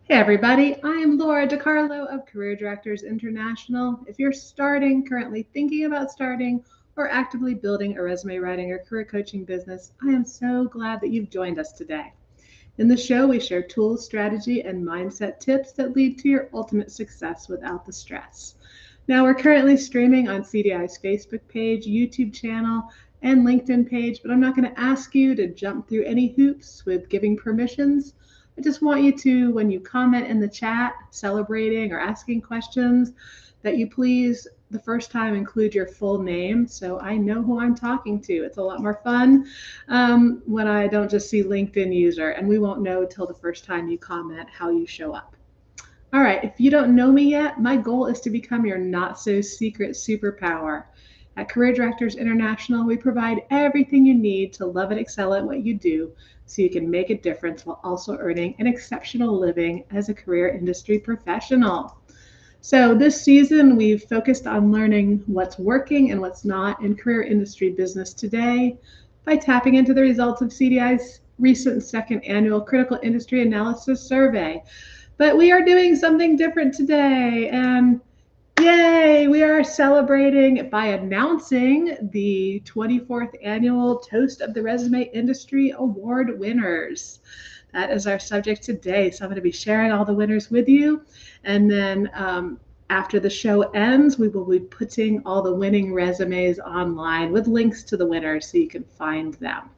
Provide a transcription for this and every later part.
Hey everybody, I am Laura DiCarlo of Career Directors International. If you're currently thinking about starting, or actively building a resume writing or career coaching business, I am so glad that you've joined us today. In the show, we share tools, strategy, and mindset tips that lead to your ultimate success without the stress. Now, we're currently streaming on CDI's Facebook page, YouTube channel, and LinkedIn page, but I'm not going to ask you to jump through any hoops with giving permissions. I just want you to, when you comment in the chat, celebrating or asking questions, that you please, the first time, include your full name so I know who I'm talking to. It's a lot more fun when I don't just see LinkedIn user, and we won't know till the first time you comment how you show up. All right, if you don't know me yet, my goal is to become your not so secret superpower. At Career Directors International, we provide everything you need to love and excel at what you do so you can make a difference while also earning an exceptional living as a career industry professional. So, this season, we've focused on learning what's working and what's not in career industry business today by tapping into the results of CDI's recent second annual Critical Industry Analysis Survey. But we are doing something different today, and yay, we are celebrating by announcing the 24th annual Toast of the Resume Industry Award winners. That is our subject today. So I'm going to be sharing all the winners with you. And then after the show ends, we will be putting all the winning resumes online with links to the winners so you can find them.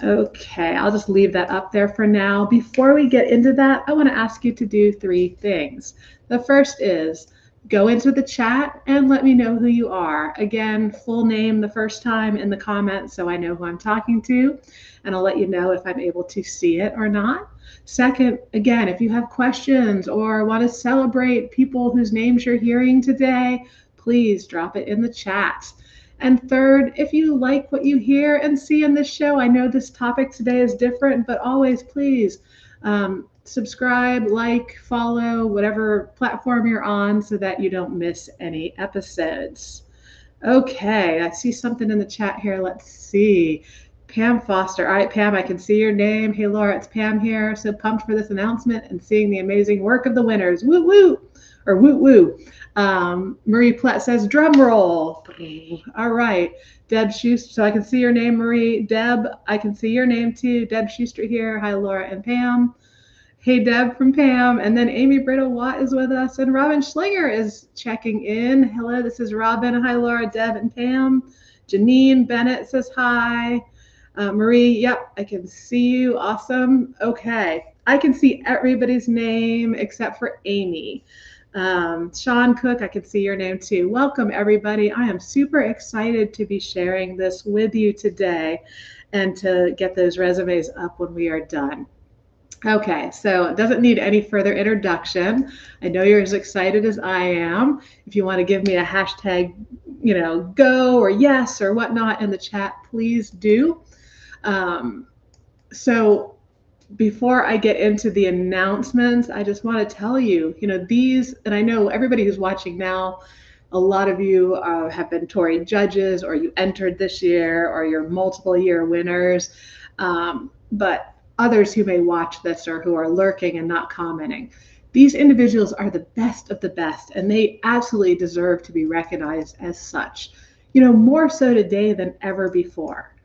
Okay, I'll just leave that up there for now. Before we get into that, I want to ask you to do three things. The first is go into the chat and let me know who you are. Again, full name the first time in the comments so I know who I'm talking to, and I'll let you know if I'm able to see it or not. Second, again, if you have questions or want to celebrate people whose names you're hearing today, please drop it in the chat. And third, if you like what you hear and see in this show, I know this topic today is different, but always please subscribe, like, follow, whatever platform you're on so that you don't miss any episodes. Okay, I see something in the chat here. Let's see. Pam Foster. All right, Pam, I can see your name. Hey, Laura, it's Pam here. So pumped for this announcement and seeing the amazing work of the winners. Woo woo, or woo woo. Marie Platt says, drum roll. All right. Deb Schuster. So I can see your name, Marie. Deb, I can see your name too. Deb Schuster here. Hi, Laura and Pam. Hey, Deb from Pam. And then Amy Brittle Watt is with us. And Robin Schlinger is checking in. Hello, this is Robin. Hi, Laura, Deb, and Pam. Janine Bennett says hi. Marie, yep, I can see you. Awesome. Okay. I can see everybody's name except for Amy. Sean Cook, I can see your name too. Welcome, everybody. I am super excited to be sharing this with you today and to get those resumes up when we are done. Okay, so it doesn't need any further introduction. I know you're as excited as I am. If you want to give me a hashtag, go or yes or whatnot in the chat, please do. So before I get into the announcements, I just want to tell you, these, and I know everybody who's watching now, a lot of you have been TORI judges, or you entered this year, or you're multiple year winners. But others who may watch this or who are lurking and not commenting, these individuals are the best of the best, and they absolutely deserve to be recognized as such, more so today than ever before.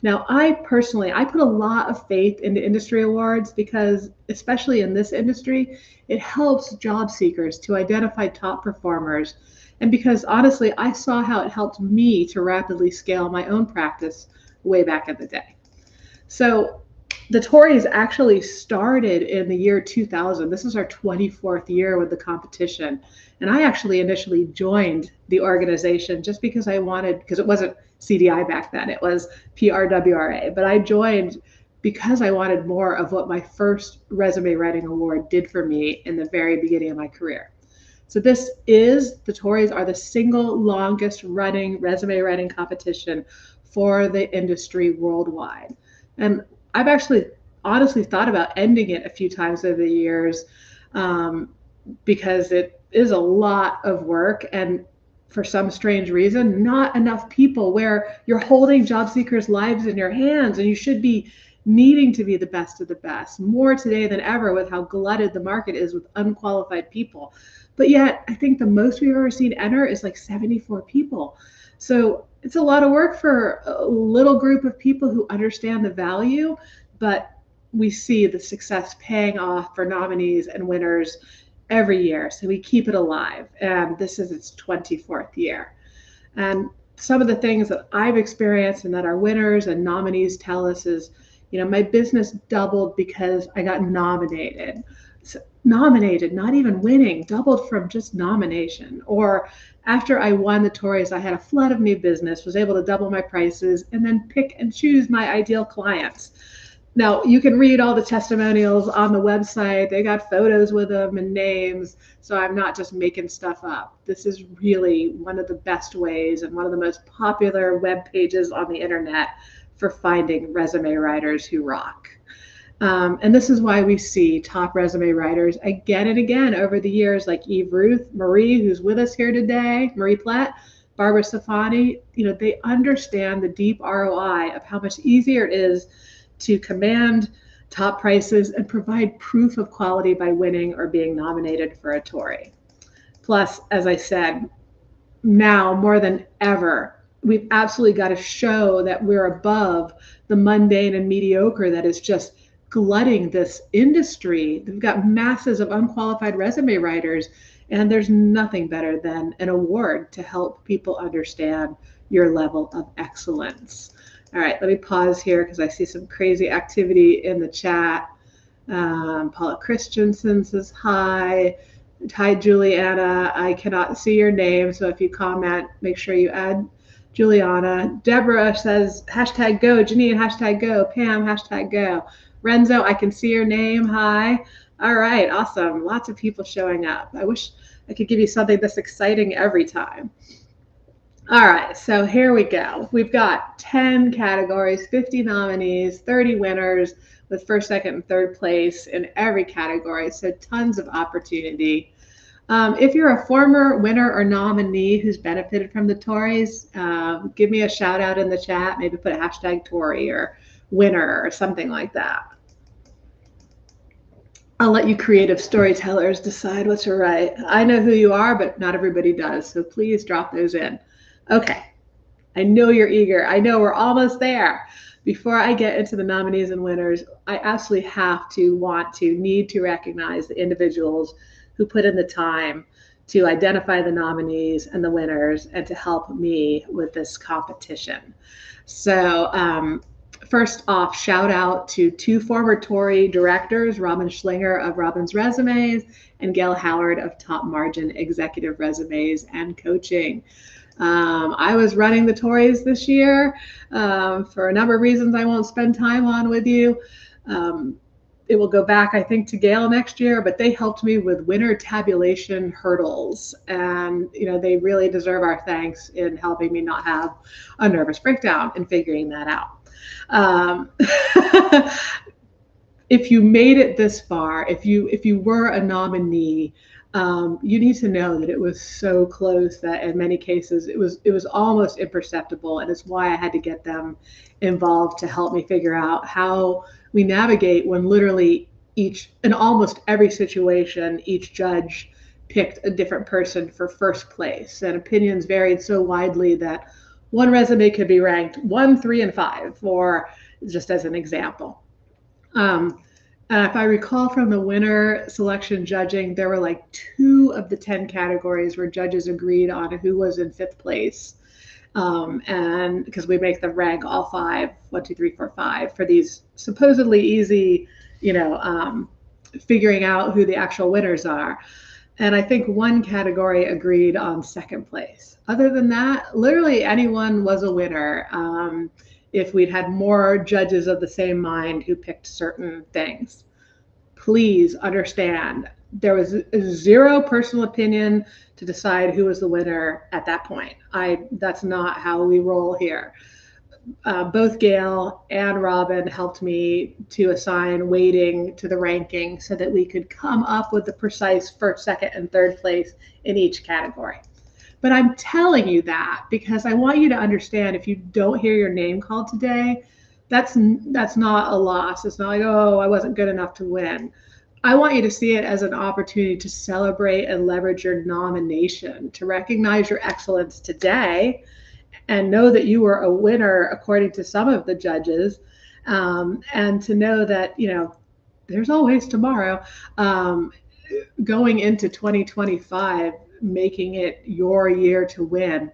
Now, I put a lot of faith into industry awards because, especially in this industry, it helps job seekers to identify top performers. And because honestly, I saw how it helped me to rapidly scale my own practice way back in the day. So the TORIs actually started in the year 2000. This is our 24th year with the competition. And I actually initially joined the organization just because I wanted, because it wasn't CDI back then, it was PRWRA. But I joined because I wanted more of what my first resume writing award did for me in the very beginning of my career. So the TORIs are the single longest running resume writing competition for the industry worldwide. And I've actually honestly thought about ending it a few times over the years because it is a lot of work, and for some strange reason, not enough people, where you're holding job seekers' lives in your hands and you should be needing to be the best of the best, more today than ever with how glutted the market is with unqualified people. But yet, I think the most we've ever seen enter is like 74 people. So it's a lot of work for a little group of people who understand the value, but we see the success paying off for nominees and winners every year. So we keep it alive. And this is its 24th year. And some of the things that I've experienced and that our winners and nominees tell us is, my business doubled because I got nominated. So, nominated, not even winning, doubled from just nomination. Or after I won the TORIs, I had a flood of new business, was able to double my prices, and then pick and choose my ideal clients. Now, you can read all the testimonials on the website. They got photos with them and names. So I'm not just making stuff up. This is really one of the best ways and one of the most popular web pages on the internet for finding resume writers who rock. And this is why we see top resume writers again and again over the years, like Eve Ruth, Marie, who's with us here today, Marie Platt, Barbara Stefani. They understand the deep ROI of how much easier it is to command top prices and provide proof of quality by winning or being nominated for a TORI. Plus, as I said, now more than ever, we've absolutely got to show that we're above the mundane and mediocre that is just glutting this industry. We've got masses of unqualified resume writers, and there's nothing better than an award to help people understand your level of excellence. All right, let me pause here because I see some crazy activity in the chat. Paula Christensen says hi. Hi, Juliana. I cannot see your name, so if you comment, make sure you add Juliana. Deborah says hashtag go. Janine, hashtag go. Pam, hashtag go. Renzo, I can see your name. Hi. All right, awesome. Lots of people showing up. I wish I could give you something this exciting every time. All right, so here we go. We've got 10 categories, 50 nominees, 30 winners with first, second, and third place in every category, so tons of opportunity. If you're a former winner or nominee who's benefited from the TORIs, give me a shout out in the chat, maybe put a hashtag TORI or winner or something like that. I'll let you creative storytellers decide what to write. I know who you are, but not everybody does, so please drop those in. Okay, I know you're eager. I know we're almost there. Before I get into the nominees and winners, I absolutely need to recognize the individuals who put in the time to identify the nominees and the winners and to help me with this competition. So first off, shout out to two former TORI directors, Robin Schlinger of Robin's Resumes and Gail Howard of Top Margin Executive Resumes and Coaching. I was running the TORIs this year for a number of reasons I won't spend time on with you. It will go back, I think, to Gail next year, but they helped me with winner tabulation hurdles. And, they really deserve our thanks in helping me not have a nervous breakdown in figuring that out. If you made it this far, if you were a nominee, you need to know that it was so close that in many cases it was almost imperceptible, and it's why I had to get them involved to help me figure out how we navigate when literally in almost every situation, each judge picked a different person for first place, and opinions varied so widely that one resume could be ranked 1, 3, and 5, or just as an example. If I recall from the winner selection judging, there were like 2 of the 10 categories where judges agreed on who was in 5th place. And because we make them rank all 5, 1, 2, 3, 4, 5 for these supposedly easy, figuring out who the actual winners are. And I think 1 category agreed on 2nd place. Other than that, literally anyone was a winner. If we'd had more judges of the same mind who picked certain things. Please understand, there was 0 personal opinion to decide who was the winner at that point. That's not how we roll here. Both Gail and Robin helped me to assign weighting to the ranking so that we could come up with the precise 1st, 2nd, and 3rd place in each category. But I'm telling you that because I want you to understand, if you don't hear your name called today, that's not a loss. It's not like, oh, I wasn't good enough to win. I want you to see it as an opportunity to celebrate and leverage your nomination, to recognize your excellence today and know that you were a winner according to some of the judges, and to know that, there's always tomorrow. Going into 2025, making it your year to win.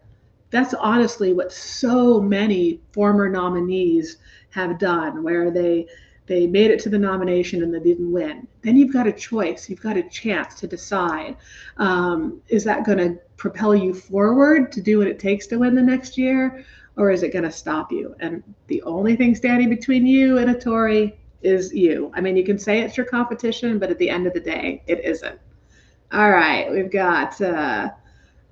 That's honestly what so many former nominees have done, where they made it to the nomination and they didn't win. Then you've got a choice. You've got a chance to decide. Is that going to propel you forward to do what it takes to win the next year? Or is it going to stop you? And the only thing standing between you and a TORI is you. I mean, you can say it's your competition, but at the end of the day, it isn't. All right, we've got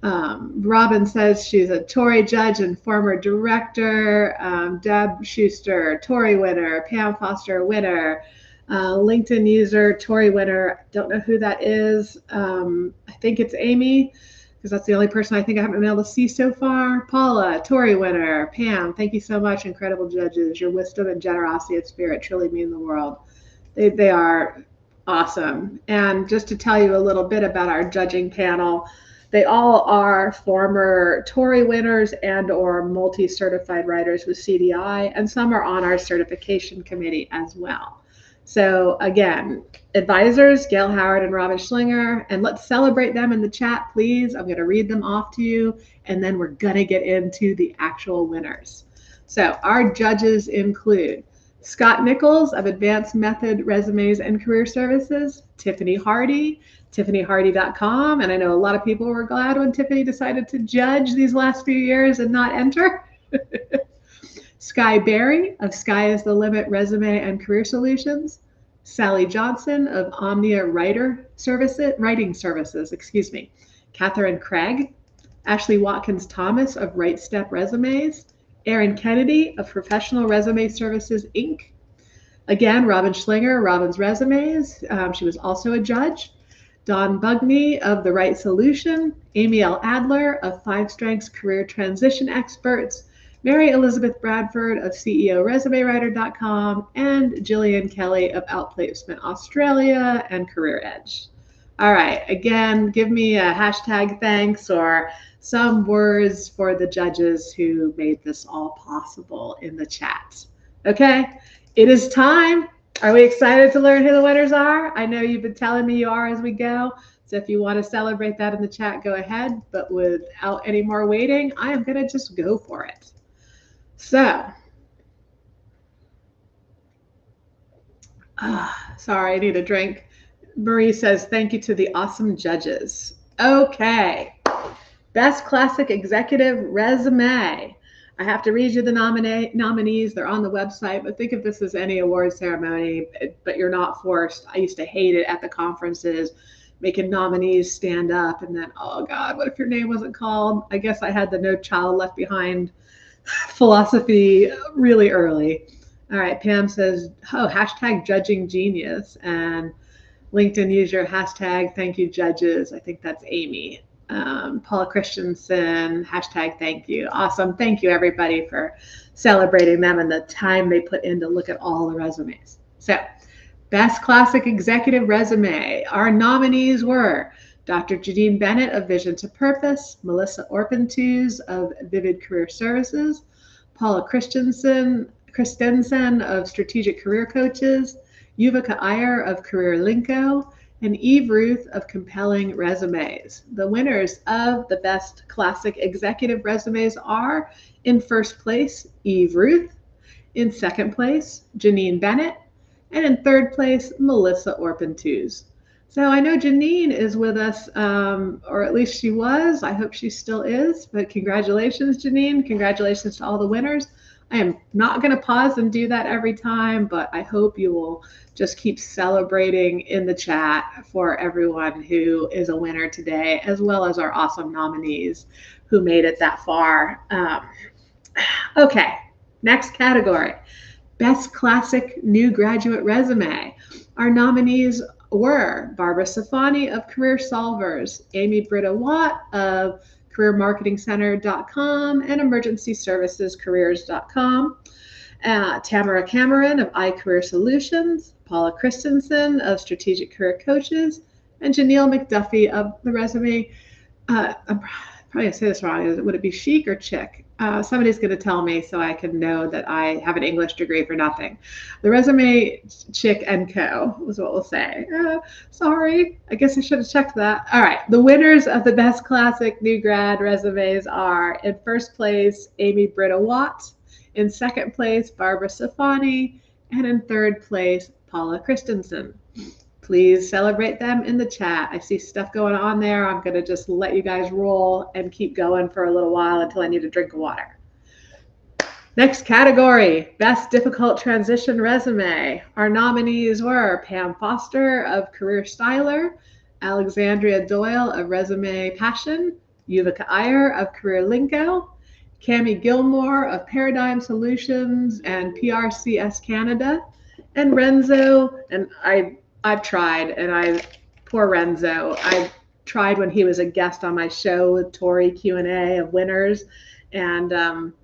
Robin says she's a TORI judge and former director. Deb Schuster, TORI winner. Pam Foster, winner. LinkedIn user, TORI winner. Don't know who that is. I think it's Amy, because that's the only person I think I haven't been able to see so far. Paula, TORI winner. Pam, thank you so much, incredible judges. Your wisdom and generosity of spirit truly mean the world. They are awesome. And just to tell you a little bit about our judging panel, they all are former TORI winners and or multi-certified writers with CDI, and some are on our certification committee as well. So again, advisors, Gail Howard and Robin Schlinger, and let's celebrate them in the chat, please. I'm going to read them off to you, and then we're going to get into the actual winners. So our judges include Scott Nichols of Advanced Method Resumes and Career Services, Tiffany Hardy, tiffanyhardy.com. And I know a lot of people were glad when Tiffany decided to judge these last few years and not enter. Sky Berry of Sky is the Limit Resume and Career Solutions. Sally Johnson of Omnia Writing Services. Catherine Craig. Ashley Watkins Thomas of Right Step Resumes. Erin Kennedy of Professional Resume Services, Inc. Again, Robin Schlinger, Robin's Resumes. She was also a judge. Dawn Bugney of The Right Solution. Amy L. Adler of 5 Strengths Career Transition Experts. Mary Elizabeth Bradford of CEOResumeWriter.com. And Jillian Kelly of Outplacement Australia and Career Edge. All right, again, give me a hashtag thanks or some words for the judges who made this all possible in the chat. Okay, it is time. Are we excited to learn who the winners are? I know you've been telling me you are as we go. So if you want to celebrate that in the chat, go ahead. But without any more waiting, I am going to just go for it. So, sorry, I need a drink. Marie says, thank you to the awesome judges. Okay. Best Classic Executive Resume. I have to read you the nominees. They're on the website, but think of this as any award ceremony, but you're not forced. I used to hate it at the conferences, making nominees stand up and then, oh God, what if your name wasn't called? I guess I had the No Child Left Behind philosophy really early. All right, Pam says, oh, hashtag judging genius. And LinkedIn user hashtag thank you judges. I think that's Amy. Paula Christensen, hashtag thank you. Awesome. Thank you, everybody, for celebrating them and the time they put in to look at all the resumes. So, Best Classic Executive Resume. Our nominees were Dr. Janine Bennett of Vision to Purpose, Melissa Orpentuz of Vivid Career Services, Paula Christensen of Strategic Career Coaches, Yuvika Iyer of Career Linko, and Eve Ruth of Compelling Resumes. The winners of the Best Classic Executive Resumes are, in first place, Eve Ruth, in second place, Janine Bennett, and in third place, Melissa Orpentuz. So I know Janine is with us, or at least she was. I hope she still is, but congratulations, Janine. Congratulations to all the winners. I am not going to pause and do that every time, but I hope you will just keep celebrating in the chat for everyone who is a winner today, as well as our awesome nominees who made it that far. Okay, next category, Best Classic New Graduate Resume. Our nominees were Barbara Safani of Career Solvers, Amy Britta Watt of CareerMarketingCenter.com and EmergencyServicesCareers.com. Tamara Cameron of iCareer Solutions, Paula Christensen of Strategic Career Coaches, and Janelle McDuffie of the Resume. I'm probably going to say this wrong. Would it be chic or chick? Somebody's going to tell me so I can know that I have an English degree for nothing. The Resume Chick and Co. was what we'll say. Sorry, I guess I should have checked that. All right, the winners of the Best Classic New Grad Resumes are, in first place, Amy Britta Watt, in second place, Barbara Safani, and in third place, Paula Christensen. Please celebrate them in the chat. I see stuff going on there. I'm going to just let you guys roll and keep going for a little while until I need a drink of water. Next category, Best Difficult Transition Resume. Our nominees were Pam Foster of Career Styler, Alexandria Doyle of Resume Passion, Yuvika Iyer of Career Lingo, Cami Gilmore of Paradigm Solutions and PRCS Canada, and Renzo, and I've tried, and poor Renzo, I tried when he was a guest on my show with TORI Q&A of winners, and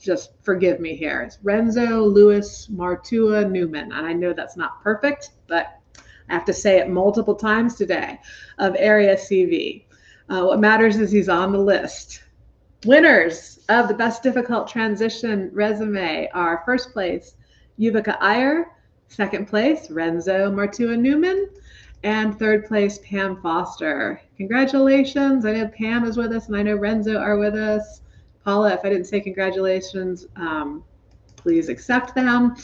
just forgive me here. It's Renzo Lewis Martua Newman, and I know that's not perfect, but I have to say it multiple times today, of Area CV. What matters is he's on the list. Winners of the Best Difficult Transition Resume are first place, Yuvika Iyer, second place, Renzo Martua Newman, and third place, Pam Foster. Congratulations. I know Pam is with us, and I know Renzo are with us. Paula, if I didn't say congratulations, please accept them.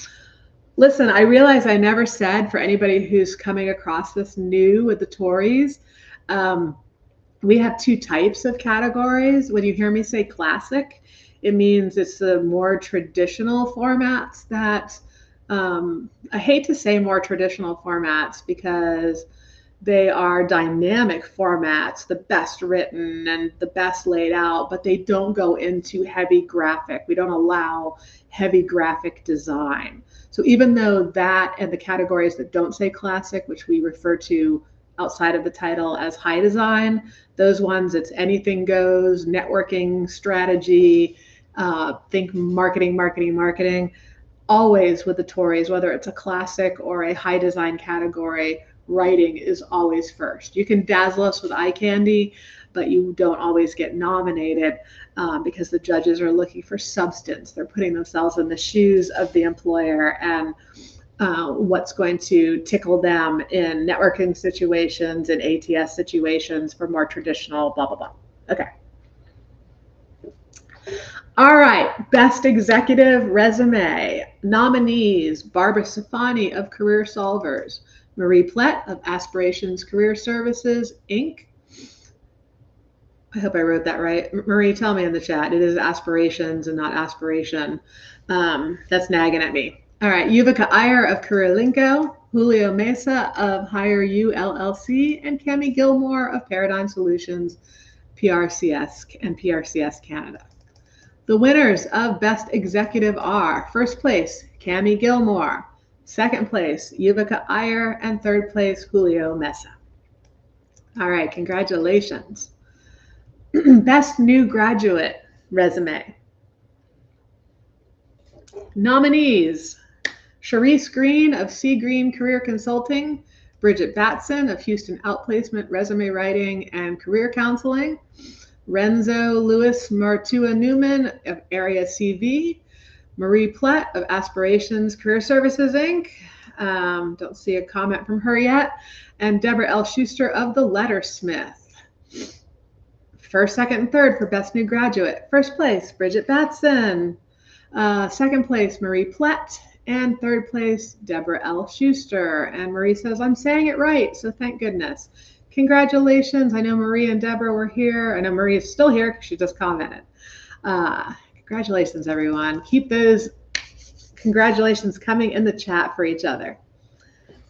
Listen, I realize I never said, for anybody who's coming across this new with the Tories, we have two types of categories. When you hear me say classic, it means it's the more traditional formats that, I hate to say more traditional formats because they are dynamic formats, the best written and the best laid out, but they don't go into heavy graphic. We don't allow heavy graphic design. So even though that and the categories that don't say classic, which we refer to outside of the title as high design, those ones, it's anything goes, networking, strategy, think marketing. Always with the Tories, whether it's a classic or a high design category, writing is always first. You can dazzle us with eye candy, but you don't always get nominated because the judges are looking for substance. They're putting themselves in the shoes of the employer and what's going to tickle them in networking situations and ATS situations for more traditional blah, blah, blah. Okay. All right, Best Executive Resume. Nominees, Barbara Safani of Career Solvers, Marie Plett of Aspirations Career Services, Inc. I hope I wrote that right. Marie, tell me in the chat. It is Aspirations and not Aspiration. That's nagging at me. All right, Yuvika Iyer of Career Lingo, Julio Mesa of Hire You LLC, and Cami Gilmore of Paradigm Solutions, PRCS and PRCS Canada. The winners of Best Executive are, first place, Cami Gilmore, second place, Yuvika Iyer, and third place, Julio Mesa. All right, congratulations. Best New Graduate Resume. Nominees, Sharice Green of C. Green Career Consulting, Bridget Batson of Houston Outplacement Resume Writing and Career Counseling, Renzo Lewis Martua Newman of Area CV, Marie Plett of Aspirations Career Services, Inc. Don't see a comment from her yet. And Deborah L. Schuster of The Lettersmith. First, second, and third for Best New Graduate. First place, Bridget Batson. Second place, Marie Plett. And third place, Deborah L. Schuster. And Marie says, I'm saying it right, so thank goodness. Congratulations. I know Marie and Deborah were here. I know Marie is still here because she just commented. Congratulations, everyone. Keep those congratulations coming in the chat for each other.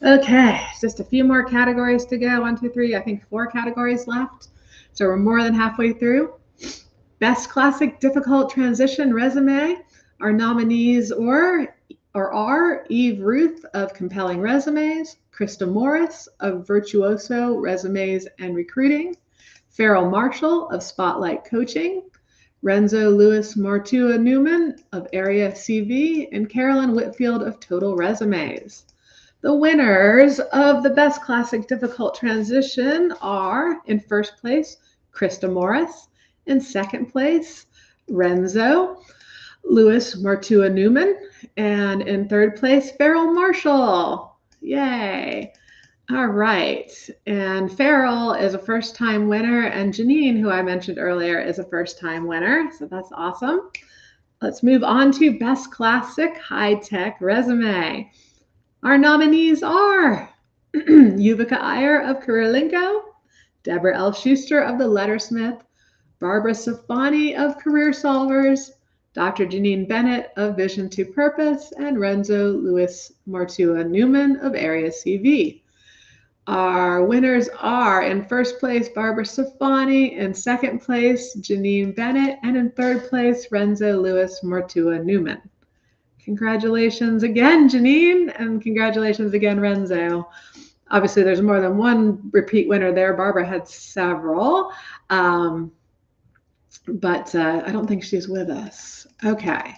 Okay, just a few more categories to go. 1, 2, 3, I think 4 categories left. So we're more than halfway through. Best Classic Difficult Transition Resume. Our nominees are Eve Ruth of Compelling Resumes, Krista Morris of Virtuoso Resumes and Recruiting, Farrell Marshall of Spotlight Coaching, Renzo Lewis Martua Newman of Area CV, and Carolyn Whitfield of Total Resumes. The winners of the Best Classic Difficult Transition are, in first place, Krista Morris. In second place, Renzo Lewis Martua Newman. And in third place, Farrell Marshall. Yay. All right. And Farrell is a first-time winner, and Janine, who I mentioned earlier, is a first-time winner. So that's awesome. Let's move on to Best Classic High-Tech Resume. Our nominees are Yuvika Iyer of CareerLinko, Deborah L. Schuster of The Lettersmith, Barbara Safani of Career Solvers, Dr. Janine Bennett of Vision to Purpose, and Renzo Lewis Martua Newman of Area CV. Our winners are, in first place, Barbara Safani, in second place, Janine Bennett, and in third place, Renzo Lewis Martua Newman. Congratulations again, Janine, and congratulations again, Renzo. Obviously, there's more than one repeat winner there. Barbara had several, but I don't think she's with us. Okay.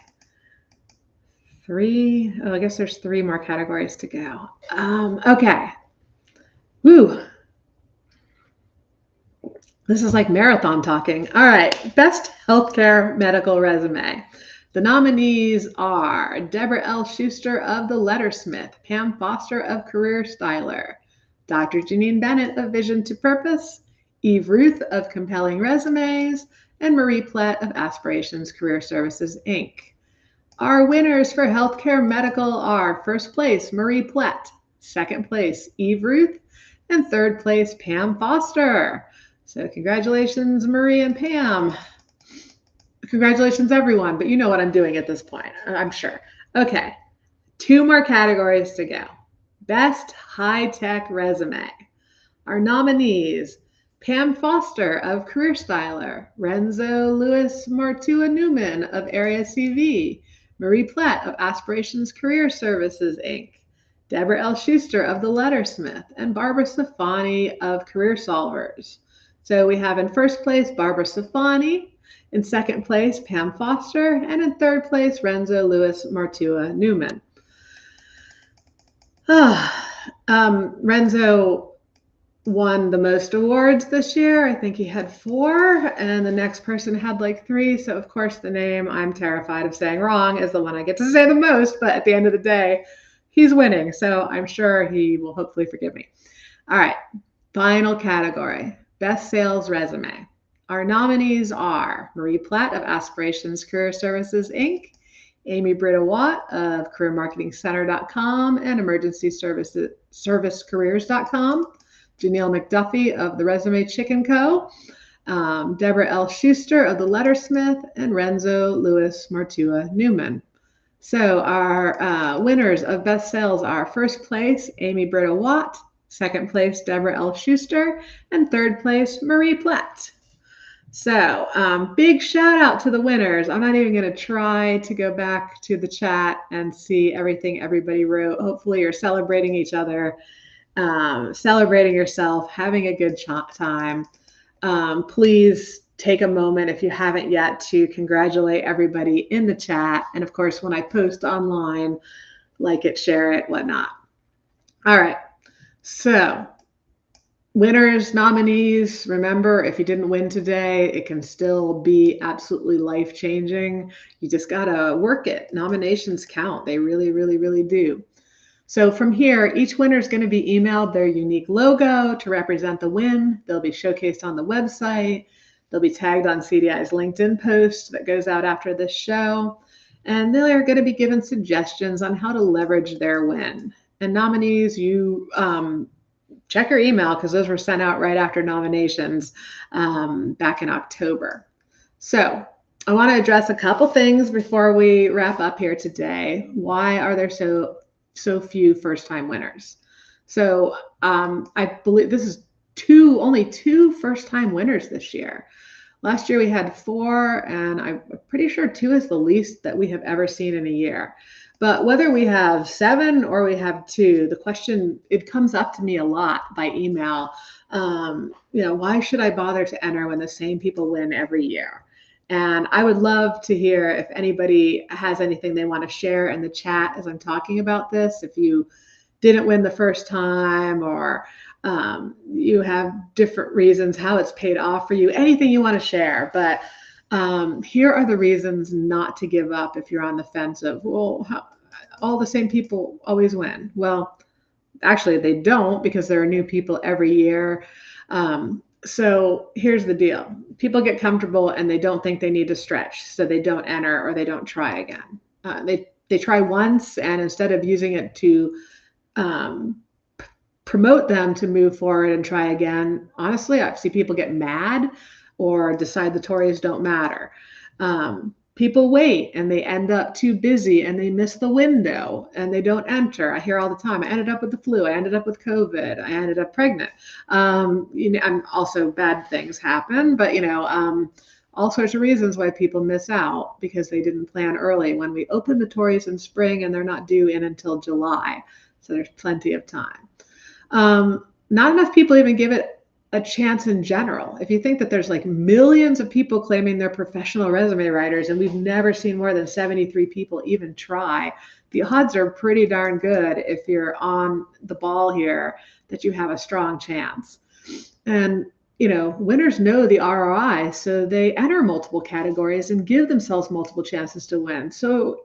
I guess there's 3 more categories to go. Okay. Woo. This is like marathon talking. All right. Best Healthcare Medical Resume. The nominees are Deborah L. Schuster of The Lettersmith, Pam Foster of Career Styler, Dr. Janine Bennett of Vision to Purpose, Eve Ruth of Compelling Resumes, and Marie Plett of Aspirations Career Services, Inc. Our winners for Healthcare Medical are first place, Marie Plett, second place, Eve Ruth, and third place, Pam Foster. So congratulations, Marie and Pam. Congratulations, everyone, but you know what I'm doing at this point, I'm sure. Okay, 2 more categories to go. Best High-Tech Resume. Our nominees, Pam Foster of Career Styler, Renzo Lewis Martua Newman of Area CV, Marie Plett of Aspirations Career Services, Inc., Deborah L. Schuster of The Lettersmith, and Barbara Safani of Career Solvers. So we have in first place, Barbara Safani, in second place, Pam Foster, and in third place, Renzo Lewis Martua Newman. Renzo won the most awards this year. I think he had 4, and the next person had like 3. So of course the name I'm terrified of saying wrong is the one I get to say the most, but at the end of the day, he's winning. So I'm sure he will hopefully forgive me. All right, final category, Best Sales Resume. Our nominees are Marie Plett of Aspirations Career Services, Inc., Amy Britta-Watt of CareerMarketingCenter.com and EmergencyServiceCareers.com, Janelle McDuffie of The Resume Chicken Co., Deborah L. Schuster of The Lettersmith, and Renzo Lewis Martua Newman. So our winners of Best Sales are first place, Amy Britta-Watt, second place, Deborah L. Schuster, and third place, Marie Plett. So big shout out to the winners. I'm not even going to try to go back to the chat and see everything everybody wrote. Hopefully you're celebrating each other, celebrating yourself, having a good time. Please take a moment, if you haven't yet, to congratulate everybody in the chat. And of course, when I post online, like it, share it, whatnot. All right. So winners, nominees, remember, if you didn't win today, it can still be absolutely life-changing. You just got to work it. Nominations count. They really, really, really do. So from here, each winner is going to be emailed their unique logo to represent the win. They'll be showcased on the website. They'll be tagged on CDI's LinkedIn post that goes out after this show. And they are going to be given suggestions on how to leverage their win. And nominees, you check your email because those were sent out right after nominations back in October. So I want to address a couple things before we wrap up here today. Why are there so few first-time winners? So I believe this is only two first-time winners this year. Last year we had 4, and I'm pretty sure 2 is the least that we have ever seen in a year. But whether we have 7 or we have 2, the question, it comes up to me a lot by email. Why should I bother to enter when the same people win every year? And I would love to hear if anybody has anything they want to share in the chat as I'm talking about this. If you didn't win the first time, or you have different reasons how it's paid off for you, anything you want to share. But here are the reasons not to give up if you're on the fence of, well, all the same people always win. Well, actually, they don't, because there are new people every year. So here's the deal. People get comfortable and they don't think they need to stretch, so they don't enter or they don't try again. They try once, and instead of using it to promote them to move forward and try again, honestly, I see people get mad or decide the Tories don't matter. People wait and they end up too busy and they miss the window and they don't enter. I hear all the time, I ended up with the flu, I ended up with COVID, I ended up pregnant. And also bad things happen, but all sorts of reasons why people miss out because they didn't plan early. When we open the Tories in spring, and they're not due in until July, so there's plenty of time. Not enough people even give it a chance in general. If you think that there's like millions of people claiming they're professional resume writers, and we've never seen more than 73 people even try, the odds are pretty darn good, if you're on the ball here, that you have a strong chance. And winners know the ROI, so they enter multiple categories and give themselves multiple chances to win. So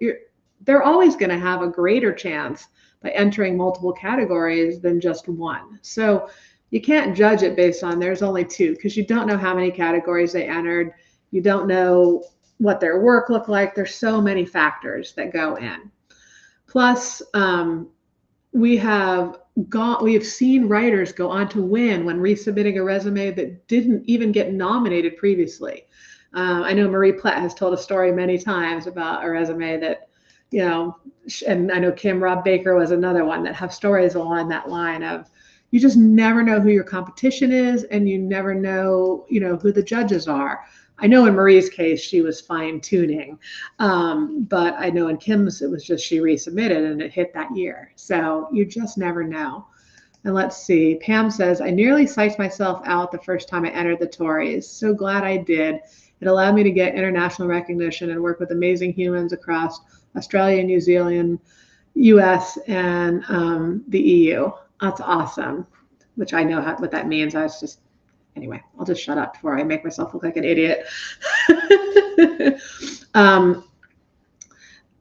they're always going to have a greater chance by entering multiple categories than just one. So you can't judge it based on there's only two, because you don't know how many categories they entered. You don't know what their work looked like. There's so many factors that go in. Plus, we have seen writers go on to win when resubmitting a resume that didn't even get nominated previously. I know Marie Platt has told a story many times about a resume that, and I know Kim Rob Baker was another one, that have stories along that line of, you just never know who your competition is, and you never know, who the judges are. I know in Marie's case, she was fine tuning, but I know in Kim's, it was just she resubmitted and it hit that year. So you just never know. And let's see, Pam says, I nearly psyched myself out the first time I entered the Tories. So glad I did. It allowed me to get international recognition and work with amazing humans across Australia, New Zealand, US, and the EU. That's awesome, which I know what that means. Anyway, I'll just shut up before I make myself look like an idiot.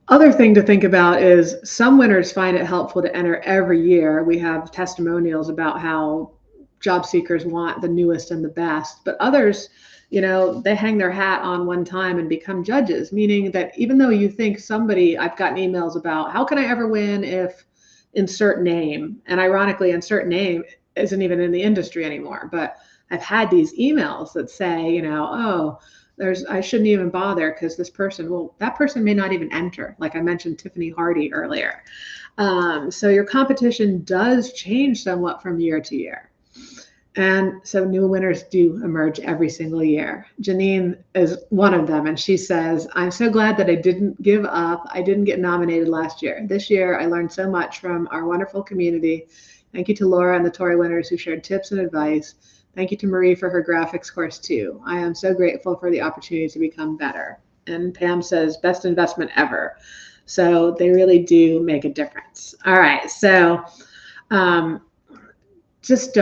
Other thing to think about is some winners find it helpful to enter every year. We have testimonials about how job seekers want the newest and the best, but others, they hang their hat on one time and become judges, meaning that even though you think I've gotten emails about, how can I ever win if insert name? And ironically, insert name isn't even in the industry anymore, but I've had these emails that say, I shouldn't even bother because that person may not even enter. Like I mentioned Tiffany Hardy earlier. So your competition does change somewhat from year to year. And so new winners do emerge every single year. Janine is one of them, and she says, I'm so glad that I didn't give up. I didn't get nominated last year. This year, I learned so much from our wonderful community. Thank you to Laura and the TORI winners who shared tips and advice. Thank you to Marie for her graphics course too. I am so grateful for the opportunity to become better. And Pam says, best investment ever. So they really do make a difference. All right, so just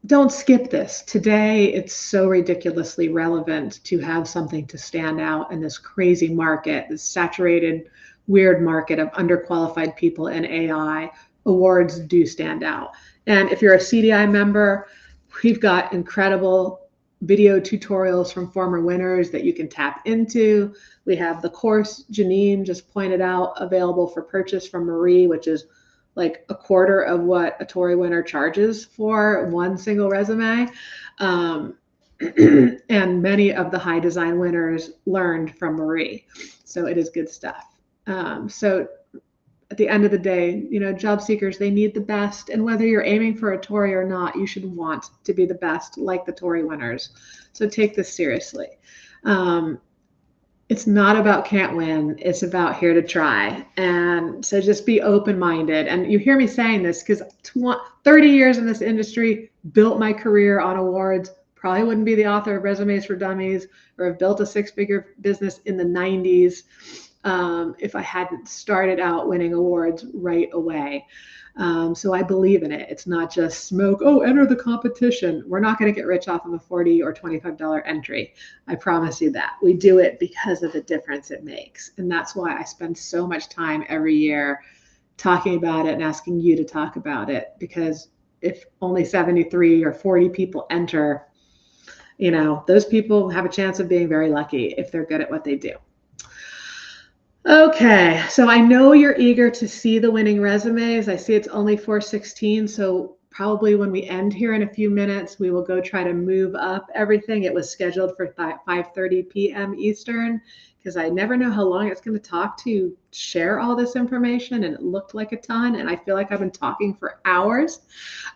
don't skip this. Today, it's so ridiculously relevant to have something to stand out in this crazy market, this saturated, weird market of underqualified people in AI. Awards do stand out. And if you're a CDI member, we've got incredible video tutorials from former winners that you can tap into. We have the course Janine just pointed out available for purchase from Marie, which is like a quarter of what a TORI winner charges for one single resume. And many of the high design winners learned from Marie. So it is good stuff. So at the end of the day, job seekers, they need the best. And whether you're aiming for a TORI or not, you should want to be the best, like the TORI winners. So take this seriously. It's not about can't win. It's about here to try. And so just be open-minded. And you hear me saying this because 30 years in this industry, built my career on awards, probably wouldn't be the author of Resumes for Dummies or have built a six-figure business in the 90s if I hadn't started out winning awards right away. So I believe in it. It's not just smoke, oh, enter the competition. We're not going to get rich off of a $40 or $25 entry. I promise you that. We do it because of the difference it makes. And that's why I spend so much time every year talking about it and asking you to talk about it, because if only 73 or 40 people enter, those people have a chance of being very lucky if they're good at what they do. Okay, so I know you're eager to see the winning resumes. I see it's only 4:16, so probably when we end here in a few minutes, we will go try to move up everything. It was scheduled for 5:30 p.m. Eastern, because I never know how long it's going to talk to share all this information, and it looked like a ton, and I feel like I've been talking for hours.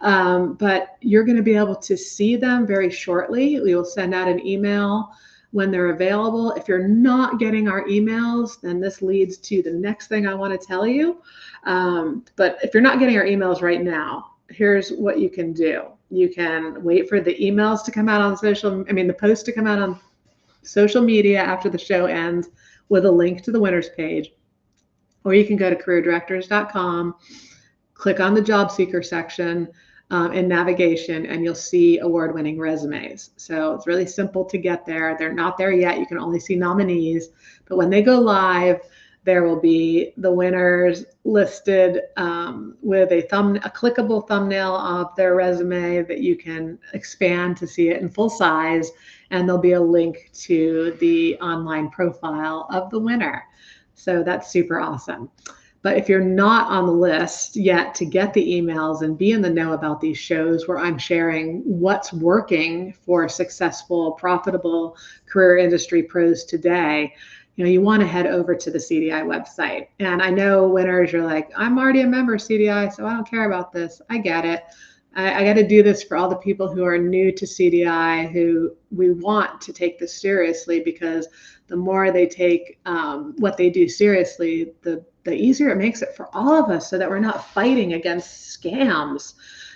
But you're going to be able to see them very shortly. We will send out an email when they're available. If you're not getting our emails, then this leads to the next thing I want to tell you. But if you're not getting our emails right now, here's what you can do. You can wait for the emails to come out on the post to come out on social media after the show ends with a link to the winners page. Or you can go to careerdirectors.com, click on the job seeker section, in navigation, and you'll see award-winning resumes. So it's really simple to get there. They're not there yet. You can only see nominees, but when they go live, there will be the winners listed with a clickable thumbnail of their resume that you can expand to see it in full size, and there'll be a link to the online profile of the winner. So that's super awesome. But if you're not on the list yet to get the emails and be in the know about these shows where I'm sharing what's working for successful, profitable career industry pros today, you want to head over to the CDI website. And I know winners, you're like, I'm already a member of CDI, so I don't care about this. I get it. I got to do this for all the people who are new to CDI, who we want to take this seriously, because the more they take what they do seriously, the easier it makes it for all of us, so that we're not fighting against scams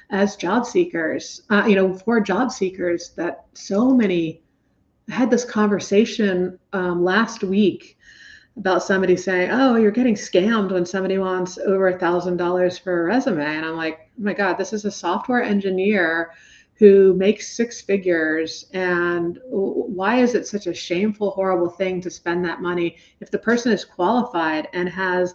as job seekers, for job seekers. That so many, I had this conversation last week about somebody saying, oh, you're getting scammed when somebody wants over $1,000 for a resume. And I'm like, oh my God, this is a software engineer who makes six figures. And why is it such a shameful, horrible thing to spend that money if the person is qualified and has,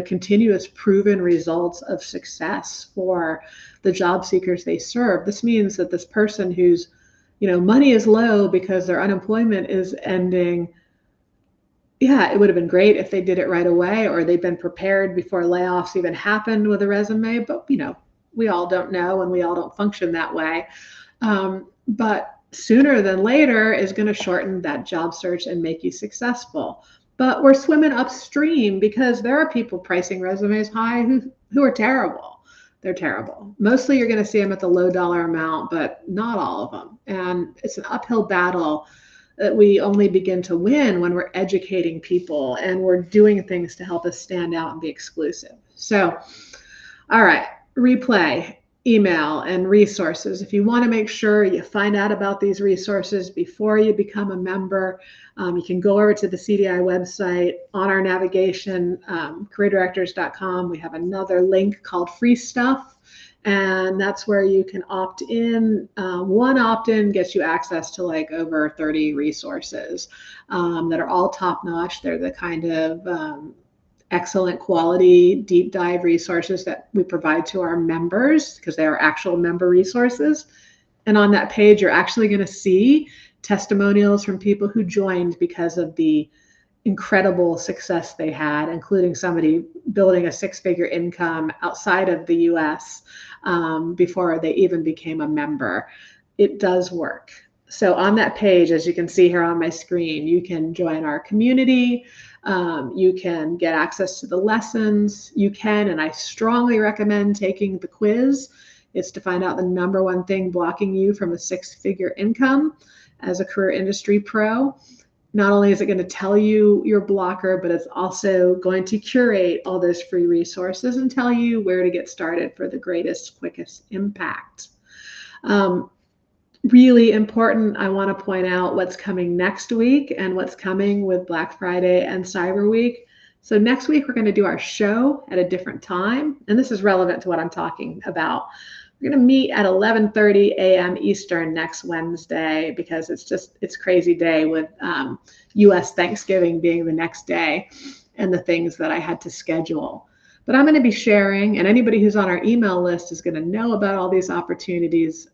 continuous proven results of success for the job seekers they serve? This means that this person whose, money is low because their unemployment is ending, yeah, it would have been great if they did it right away, or they'd been prepared before layoffs even happened with a resume. But, we all don't know, and we all don't function that way. But sooner than later is going to shorten that job search and make you successful. But we're swimming upstream because there are people pricing resumes high who are terrible. They're terrible. Mostly you're going to see them at the low dollar amount, but not all of them. And it's an uphill battle that we only begin to win when we're educating people and we're doing things to help us stand out and be exclusive. So, all right, replay, email, and resources. If you want to make sure you find out about these resources before you become a member, you can go over to the CDI website. On our navigation, careerdirectors.com, we have another link called Free Stuff. And that's where you can opt in. One opt-in gets you access to like over 30 resources that are all top-notch. They're the kind of excellent quality deep dive resources that we provide to our members, because they are actual member resources. And on that page, you're actually going to see testimonials from people who joined because of the incredible success they had, including somebody building a six-figure income outside of the US before they even became a member. It does work. So on that page, as you can see here on my screen, you can join our community. You can get access to the lessons. You can, and I strongly recommend taking the quiz. It's to find out the number one thing blocking you from a six-figure income as a career industry pro. Not only is it going to tell you your blocker, but it's also going to curate all those free resources and tell you where to get started for the greatest, quickest impact. Really important, I want to point out what's coming next week and what's coming with Black Friday and Cyber Week. So next week, we're going to do our show at a different time. And this is relevant to what I'm talking about. We're going to meet at 11:30 a.m. Eastern next Wednesday because it's crazy day with U.S. Thanksgiving being the next day and the things that I had to schedule. But I'm going to be sharing, and anybody who's on our email list is going to know about all these opportunities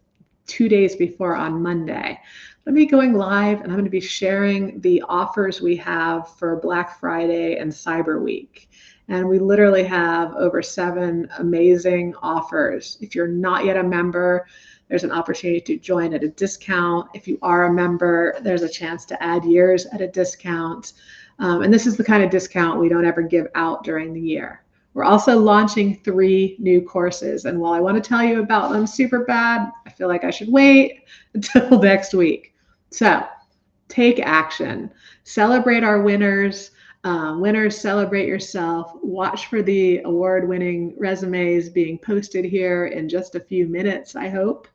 2 days before on Monday. I'm going to be going live and I'm going to be sharing the offers we have for Black Friday and Cyber Week. And we literally have over 7 amazing offers. If you're not yet a member, there's an opportunity to join at a discount. If you are a member, there's a chance to add years at a discount. And this is the kind of discount we don't ever give out during the year. We're also launching 3 new courses. And while I want to tell you about them super bad, I feel like I should wait until next week. So take action. Celebrate our winners. Winners, celebrate yourself. Watch for the award-winning resumes being posted here in just a few minutes, I hope.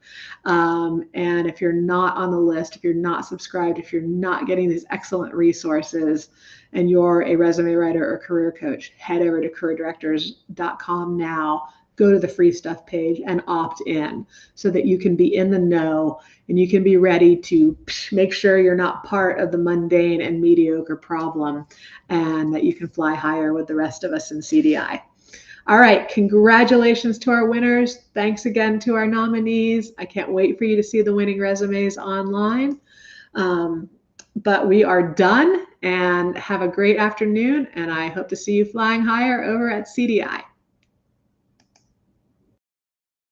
And if you're not on the list, if you're not subscribed, if you're not getting these excellent resources, and you're a resume writer or career coach, head over to careerdirectors.com now. Go to the free stuff page and opt in so that you can be in the know and you can be ready to make sure you're not part of the mundane and mediocre problem and that you can fly higher with the rest of us in CDI. All right, congratulations to our winners. Thanks again to our nominees. I can't wait for you to see the winning resumes online. But we are done, and have a great afternoon, and I hope to see you flying higher over at CDI.